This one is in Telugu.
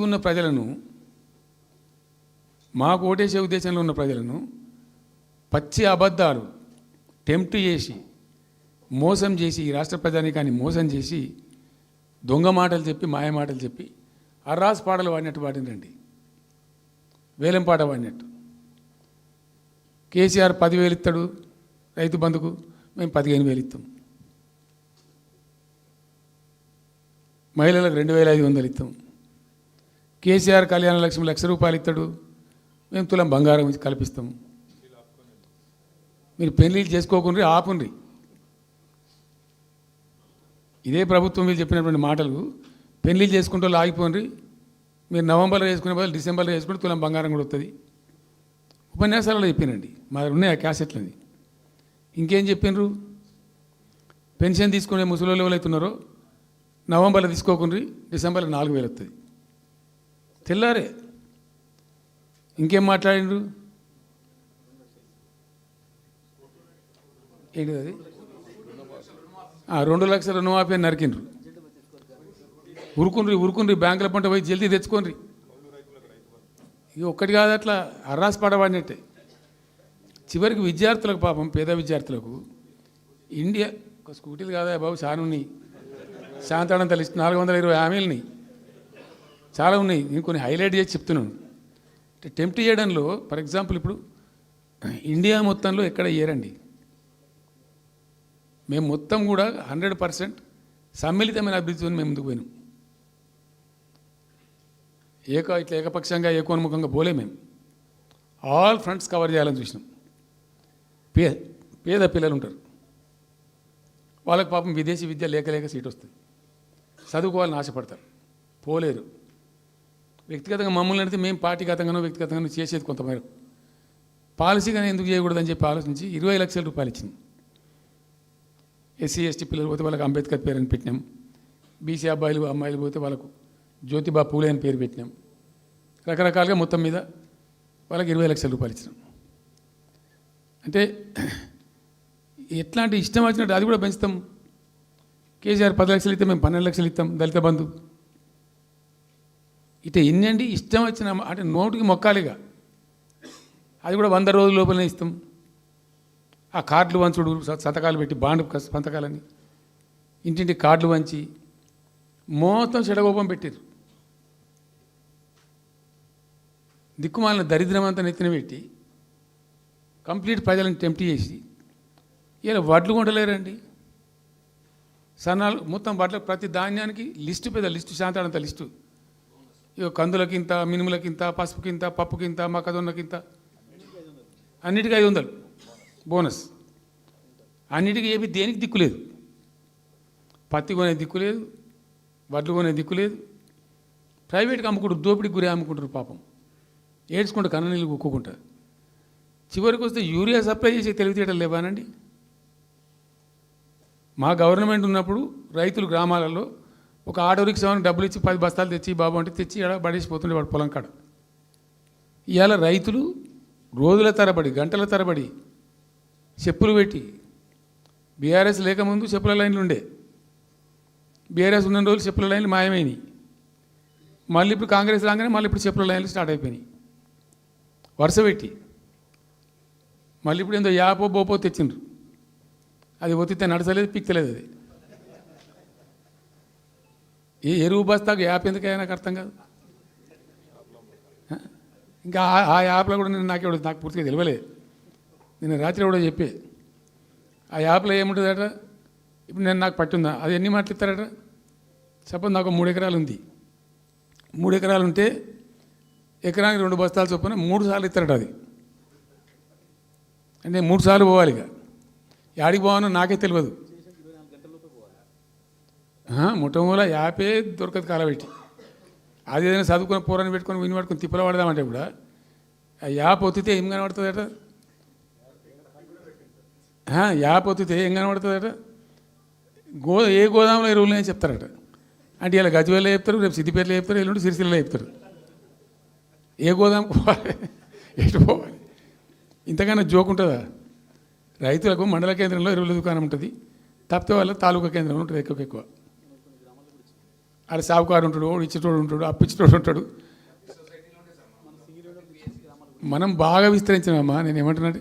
ఉన్న ప్రజలను, మాకు ఓటేసే ఉద్దేశంలో ఉన్న ప్రజలను పచ్చి అబద్ధాలు టెంప్ట్ చేసి మోసం చేసి ఈ రాష్ట్ర ప్రజానీకాన్ని మోసం చేసి దొంగ మాటలు చెప్పి మాయ మాటలు చెప్పి అర్రాస్ పాటలు వాడినట్టు వాడినండి. వేలం పాట వాడినట్టు. కేసీఆర్ 10,000 ఇస్తాడు రైతు బంధుకు, మేము 15,000 ఇస్తాం. మహిళలకు 2,500 ఇస్తాం. కేసీఆర్ కళ్యాణ లక్ష్మి ₹1,00,000 ఇస్తాడు, మేము తులం బంగారం కల్పిస్తాం. మీరు పెళ్లిళ్ళు చేసుకోకుండా ఆపుండ్రి. ఇదే ప్రభుత్వం మీరు చెప్పినటువంటి మాటలు పెళ్లిళ్ళు చేసుకుంటూ ఆగిపోండి. మీరు నవంబర్లో చేసుకునే బదులు డిసెంబర్లో చేసుకుంటే తులం బంగారం కూడా వస్తుంది. ఉపన్యాసాలలో చెప్పినండి, మా ఉన్నాయి ఆ క్యాసెట్లని. ఇంకేం చెప్పినరు? పెన్షన్ తీసుకునే ముసలి ఎవరైతున్నారో నవంబర్లో తీసుకోకుండా డిసెంబర్లో 4,000 వస్తుంది. తెల్లారే ఇంకేం మాట్లాడిండ్రు? ఏంటిది అది? 2 లక్షల రుణమాఫీ అని నరికిండ్రు. ఉరుకుండ్రి బ్యాంకుల పంట పోయి జల్దీ తెచ్చుకోండి. ఇక ఒక్కటి కాదు, అట్లా అర్రాస్ పడబడినట్టే. చివరికి విద్యార్థులకు, పాపం పేద విద్యార్థులకు ఇండియా ఒక స్కూటీలు కాదా బాబు, చాలా ఉన్నాయి. శాంతాడంత లిస్ట్ 420 హామీలని చాలా ఉన్నాయి. నేను కొన్ని హైలైట్ చేసి చెప్తున్నాను. టెంప్ట్ చేయడంలో ఫర్ ఎగ్జాంపుల్ ఇప్పుడు ఇండియా మొత్తంలో ఎక్కడ ఏరండి, మేము మొత్తం కూడా 100% సమ్మిళితమైన అభివృద్ధితో మేము ముందుకు పోయినాం. ఇట్లా ఏకపక్షంగా ఏకోన్ముఖంగా పోలే. మేము ఆల్ ఫ్రంట్స్ కవర్ చేయాలని చూసినాం. పేద పిల్లలు ఉంటారు, వాళ్ళకి పాపం విదేశీ విద్య లేక సీట్ వస్తుంది, చదువుకోవాలని ఆశపడతారు, పోలేరు. వ్యక్తిగతంగా మమ్మల్ని అడిగితే మేము పార్టీగతంగానో వ్యక్తిగతంగానో చేసేది కొంతమేరకు. పాలసీగానే ఎందుకు చేయకూడదని చెప్పి ఆలోచించి 20 లక్షల రూపాయలు ఇచ్చింది. ఎస్సీ ఎస్టీ పిల్లలు పోతే వాళ్ళకి అంబేద్కర్ పేరు అని పెట్టినాం. బీసీ అమ్మాయిలు పోతే వాళ్ళకు జ్యోతిబా పూలే అని పేరు పెట్టినాం. రకరకాలుగా మొత్తం మీద వాళ్ళకి 20 లక్షల రూపాయలు ఇచ్చినాం. అంటే ఎట్లాంటి ఇష్టం వచ్చినట్టు అది కూడా పెంచుతాం. కేసీఆర్ 10 లక్షలు ఇస్తాం, మేము 12 లక్షలు ఇస్తాం. దళిత బంధు ఇట్లా ఎన్నండి ఇష్టం వచ్చిన అంటే నోటికి మొక్కాలిగా. అది కూడా 100 రోజుల లోపలనే ఇస్తాం. ఆ కార్డులు వంచుడు, సంతకాలు పెట్టి బాండ్ సంతకాలని ఇంటింటి కార్డులు వంచి మొత్తం చెడగోపం పెట్టారు. దిక్కుమాలిన దరిద్రం అంతా నెత్తిన పెట్టి కంప్లీట్ ప్రజలను టెంప్ట్ చేసి ఇలా వడ్లు కొంటలేరండి. సన్నాలు మొత్తం వడ్ల ప్రతి ధాన్యానికి లిస్టు, పెద్ద లిస్టు, శాంతాడంత లిస్టు. ఇక కందులకింత, మినుములకింత, పసుపుకింత, పప్పుకింత, మొక్కజొన్నకింత, అన్నిటికీ 500 బోనస్. అన్నిటికీ ఏమి దేనికి దిక్కులేదు. పత్తి కొనే దిక్కులేదు, వడ్లు కొనే దిక్కులేదు. ప్రైవేట్గా అమ్ముకుంటారు, దోపిడికి గురి అమ్ముకుంటారు. పాపం ఏడ్చుకుంటూ కన్ననీళ్ళు కుక్కుంటారు. చివరికి వస్తే యూరియా సప్లై చేసే తెలివితేటలు లేవానండి. మా గవర్నమెంట్ ఉన్నప్పుడు రైతులు గ్రామాలలో ఒక ఆటో రిక్షాని డబ్బులు ఇచ్చి 10 బస్తాలు తెచ్చి బాబు అంటే తెచ్చి ఎడ పడేసిపోతుండే వాడు పొలం కాడ. ఇవాళ రైతులు రోజుల తరబడి, గంటల తరబడి చెప్పులు పెట్టి, బీఆర్ఎస్ లేకముందు చెప్పుల లైన్లు ఉండే, బీఆర్ఎస్ ఉన్న రోజులు చెప్పుల లైన్లు మాయమైనాయి. మళ్ళీ ఇప్పుడు కాంగ్రెస్ రాగానే మళ్ళీ ఇప్పుడు చెప్పుల లైన్లు స్టార్ట్ అయిపోయినాయి వరుస పెట్టి. మళ్ళీ ఇప్పుడు ఏందో యాపో బోపో తెచ్చిండ్రు, అది ఒత్తితే నడచలేదు, పిక్తలేదు. అది ఏ ఎరువు బస్తాకు యాప్ ఎందుకైనా నాకు అర్థం కాదు. ఇంకా ఆ యాప్లో కూడా నాకు పూర్తిగా తెలియలేదు. నేను రాత్రి కూడా చెప్పే ఆ యాప్లో ఏముంటుందట. ఇప్పుడు నాకు పట్టుందా, అది ఎన్ని మాటలు ఇస్తారట. సపోజ్ నాకు 3 ఎకరాలు ఉంది. 3 ఎకరాలు ఉంటే ఎకరానికి 2 బస్తాలు చొప్పున 3 సార్లు ఇస్తారట. అది అంటే 3 సార్లు పోవాలి. ఇక యాడికి పోవాలో నాకే తెలియదు. ముఠమూల యాపే దొరకదు కాలబెట్టి. అది ఏదైనా చదువుకుని పూరాన్ని పెట్టుకొని విని పట్టుకొని తిప్పలు పడదామంటే కూడా ఆ యాప్ ఒత్తితే ఏం కనబడుతుందట. యాప్ ఒత్తితే ఏం కనబడుతుందట. ఏ గోదాంలో ఎరువులు చెప్తారట. అంటే ఇలా గజ్వేల్లో చెప్తారు, రేపు సిద్దిపేటలో చెప్తారు, ఎల్లుండి సిరిసిల్లలో చెప్తారు. ఏ గోదాంకు పోవాలి, ఎటు పోవాలి, ఇంతకన్నా జోక్ ఉంటుందా? రైతులకు మండల కేంద్రంలో ఎరువుల దుకాణం ఉంటుంది, తప్పితే వాళ్ళ తాలూకా కేంద్రంలో ఉంటుంది ఎక్కువ. ఆడ సావుకారు ఉంటాడు, ఓడు ఇచ్చేటోడు ఉంటాడు, అప్పిచ్చేటోడు ఉంటాడు. మనం బాగా విస్తరించినామమ్మా. నేను ఏమంటున్నాను,